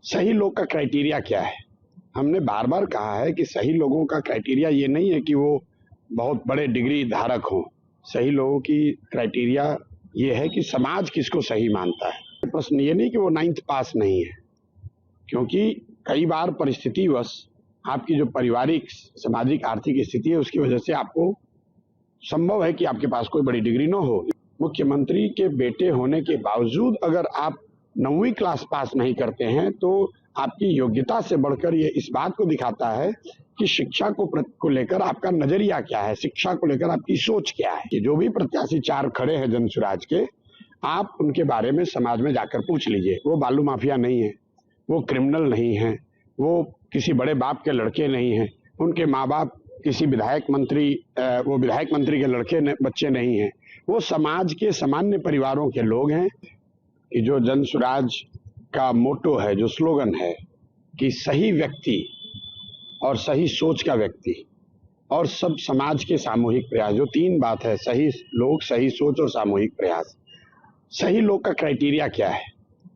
सही लोग का क्राइटेरिया क्या है? हमने बार बार कहा है कि सही लोगों का क्राइटेरिया ये नहीं है कि वो बहुत बड़े डिग्री धारक हों। सही लोगों की क्राइटेरिया ये है कि समाज किसको सही मानता है। प्रश्न ये नहीं कि वो 9th पास नहीं है, क्योंकि कई बार परिस्थितिवश आपकी जो पारिवारिक, सामाजिक, आर्थिक स्थिति है उसकी वजह से आपको संभव है कि आपके पास कोई बड़ी डिग्री न हो। मुख्यमंत्री के बेटे होने के बावजूद अगर आप 9वीं क्लास पास नहीं करते हैं तो आपकी योग्यता से बढ़कर ये इस बात को दिखाता है कि शिक्षा को लेकर आपका नजरिया क्या है, शिक्षा को लेकर आपकी सोच क्या है। ये जो भी प्रत्याशी चार खड़े हैं जन स्वराज के, आप उनके बारे में समाज में जाकर पूछ लीजिए। वो बालू माफिया नहीं है, वो क्रिमिनल नहीं है, वो किसी बड़े बाप के लड़के नहीं हैं, उनके माँ बाप किसी विधायक मंत्री के लड़के बच्चे नहीं हैं, वो समाज के सामान्य परिवारों के लोग हैं। कि जो जन स्वराज का मोटो है, जो स्लोगन है कि सही व्यक्ति और सही सोच का व्यक्ति और सब समाज के सामूहिक प्रयास, जो तीन बात है, सही लोग, सही सोच और सामूहिक प्रयास। सही लोग का क्राइटेरिया क्या है?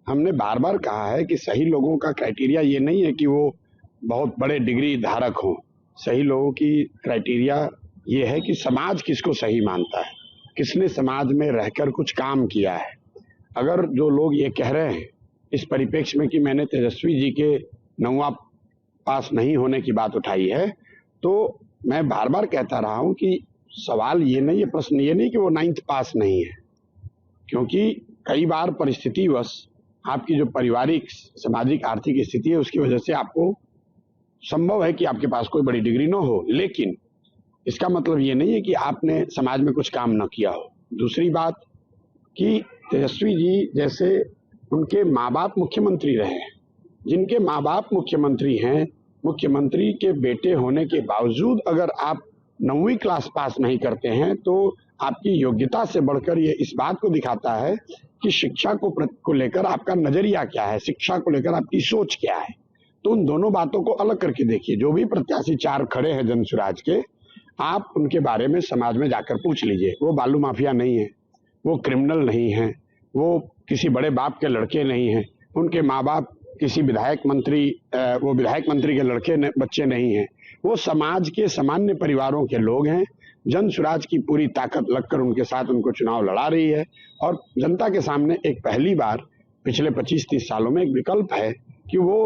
हमने बार बार कहा है कि सही लोगों का क्राइटेरिया ये नहीं है कि वो बहुत बड़े डिग्री धारक हों। सही लोगों की क्राइटेरिया ये है कि समाज किसको सही मानता है, किसने समाज में रहकर कुछ काम किया है। अगर जो लोग ये कह रहे हैं इस परिप्रेक्ष्य में कि मैंने तेजस्वी जी के 9वां पास नहीं होने की बात उठाई है, तो मैं बार बार कहता रहा हूं कि सवाल ये नहीं है, प्रश्न ये नहीं कि वो 9th पास नहीं है, क्योंकि कई बार परिस्थितिवश आपकी जो पारिवारिक, सामाजिक, आर्थिक स्थिति है उसकी वजह से आपको संभव है कि आपके पास कोई बड़ी डिग्री न हो, लेकिन इसका मतलब ये नहीं है कि आपने समाज में कुछ काम न किया हो। दूसरी बात कि तेजस्वी जी जैसे उनके माँ बाप मुख्यमंत्री रहे हैं, जिनके माँ बाप मुख्यमंत्री हैं, मुख्यमंत्री के बेटे होने के बावजूद अगर आप 9वीं क्लास पास नहीं करते हैं तो आपकी योग्यता से बढ़कर ये इस बात को दिखाता है कि शिक्षा को लेकर आपका नजरिया क्या है, शिक्षा को लेकर आपकी सोच क्या है। तो उन दोनों बातों को अलग करके देखिए। जो भी प्रत्याशी चार खड़े हैं जन स्वराज के, आप उनके बारे में समाज में जाकर पूछ लीजिए। वो बालू माफिया नहीं है, वो क्रिमिनल नहीं है, वो किसी बड़े बाप के लड़के नहीं हैं, उनके माँ बाप किसी विधायक मंत्री के लड़के बच्चे नहीं हैं, वो समाज के सामान्य परिवारों के लोग हैं। जन स्वराज की पूरी ताकत लगकर उनके साथ उनको चुनाव लड़ा रही है और जनता के सामने एक पहली बार पिछले 25-30 सालों में एक विकल्प है कि वो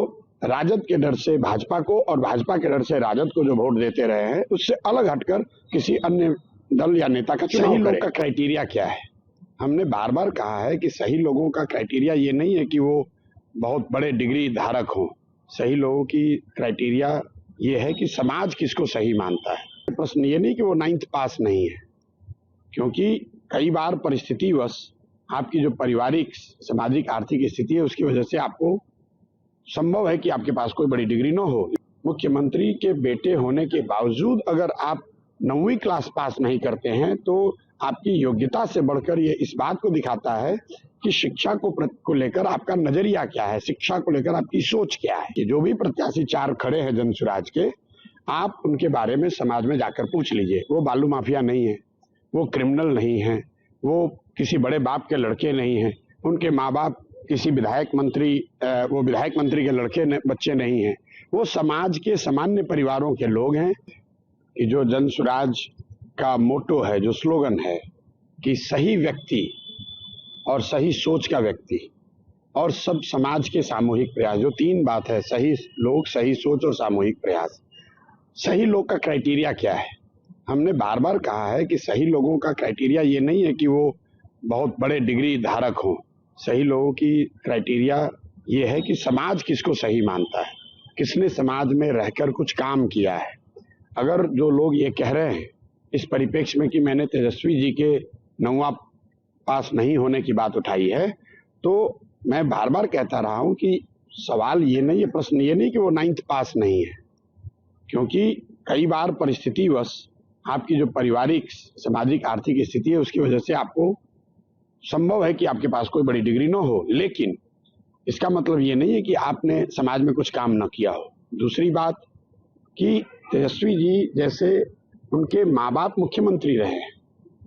राजद के डर से भाजपा को और भाजपा के डर से राजद को जो वोट देते रहे हैं उससे अलग हटकर किसी अन्य दल या नेता का चुनाव करें। सही लोग का क्राइटेरिया क्या है? हमने बार बार कहा है कि सही लोगों का क्राइटेरिया ये नहीं है कि वो बहुत बड़े डिग्री धारक हों। सही लोगों की क्राइटेरिया ये है कि समाज किसको सही मानता है। प्रश्न ये नहीं कि वो 9th पास नहीं है, क्योंकि कई बार परिस्थितिवश आपकी जो पारिवारिक, सामाजिक, आर्थिक स्थिति है उसकी वजह से आपको संभव है कि आपके पास कोई बड़ी डिग्री न हो। मुख्यमंत्री के बेटे होने के बावजूद अगर आप 9वीं क्लास पास नहीं करते हैं तो आपकी योग्यता से बढ़कर ये इस बात को दिखाता है कि शिक्षा को लेकर आपका नजरिया क्या है, शिक्षा को लेकर आपकी सोच क्या है। ये जो भी प्रत्याशी चार खड़े हैं जन स्वराज के, आप उनके बारे में समाज में जाकर पूछ लीजिए। वो बालू माफिया नहीं है, वो क्रिमिनल नहीं है, वो किसी बड़े बाप के लड़के नहीं हैं, उनके माँ बाप किसी विधायक मंत्री के लड़के बच्चे नहीं हैं, वो समाज के सामान्य परिवारों के लोग हैं। कि जो जन स्वराज का मोटो है, जो स्लोगन है कि सही व्यक्ति और सही सोच का व्यक्ति और सब समाज के सामूहिक प्रयास, जो तीन बात है, सही लोग, सही सोच और सामूहिक प्रयास। सही लोग का क्राइटेरिया क्या है? हमने बार बार कहा है कि सही लोगों का क्राइटेरिया ये नहीं है कि वो बहुत बड़े डिग्री धारक हों। सही लोगों की क्राइटेरिया ये है कि समाज किसको सही मानता है, किसने समाज में रहकर कुछ काम किया है। अगर जो लोग ये कह रहे हैं इस परिप्रेक्ष्य में कि मैंने तेजस्वी जी के 9वां पास नहीं होने की बात उठाई है, तो मैं बार बार कहता रहा हूं कि सवाल ये नहीं है, प्रश्न ये नहीं कि वो 9th पास नहीं है, क्योंकि कई बार परिस्थितिवश आपकी जो पारिवारिक, सामाजिक, आर्थिक स्थिति है उसकी वजह से आपको संभव है कि आपके पास कोई बड़ी डिग्री न हो, लेकिन इसका मतलब ये नहीं है कि आपने समाज में कुछ काम न किया हो। दूसरी बात कि तेजस्वी जी जैसे उनके माँ बाप मुख्यमंत्री रहे हैं,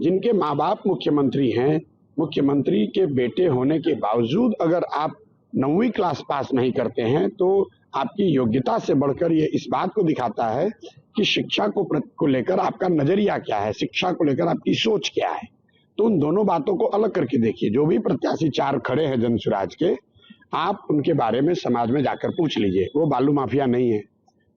जिनके माँ बाप मुख्यमंत्री हैं, मुख्यमंत्री के बेटे होने के बावजूद अगर आप 9वीं क्लास पास नहीं करते हैं तो आपकी योग्यता से बढ़कर ये इस बात को दिखाता है कि शिक्षा को लेकर आपका नजरिया क्या है, शिक्षा को लेकर आपकी सोच क्या है। तो उन दोनों बातों को अलग करके देखिए। जो भी प्रत्याशी 4 खड़े हैं जन स्वराज के, आप उनके बारे में समाज में जाकर पूछ लीजिए। वो बालू माफिया नहीं है,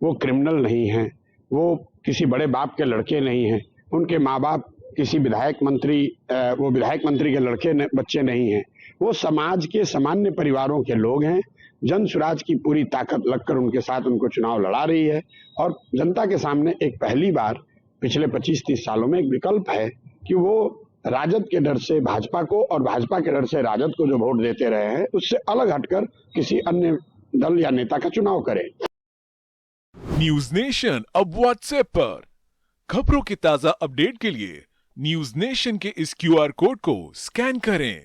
वो क्रिमिनल नहीं है, वो किसी बड़े बाप के लड़के नहीं हैं, उनके माँ बाप किसी विधायक मंत्री के लड़के बच्चे नहीं हैं। वो समाज के सामान्य परिवारों के लोग हैं। जन स्वराज की पूरी ताकत लगकर उनके साथ उनको चुनाव लड़ा रही है और जनता के सामने एक पहली बार पिछले 25-30 सालों में एक विकल्प है कि वो राजद के डर से भाजपा को और भाजपा के डर से राजद को जो वोट देते रहे हैं उससे अलग हटकर किसी अन्य दल या नेता का चुनाव करें। न्यूज नेशन अब व्हाट्सएप पर खबरों की ताजा अपडेट के लिए न्यूज नेशन के इस QR कोड को स्कैन करें।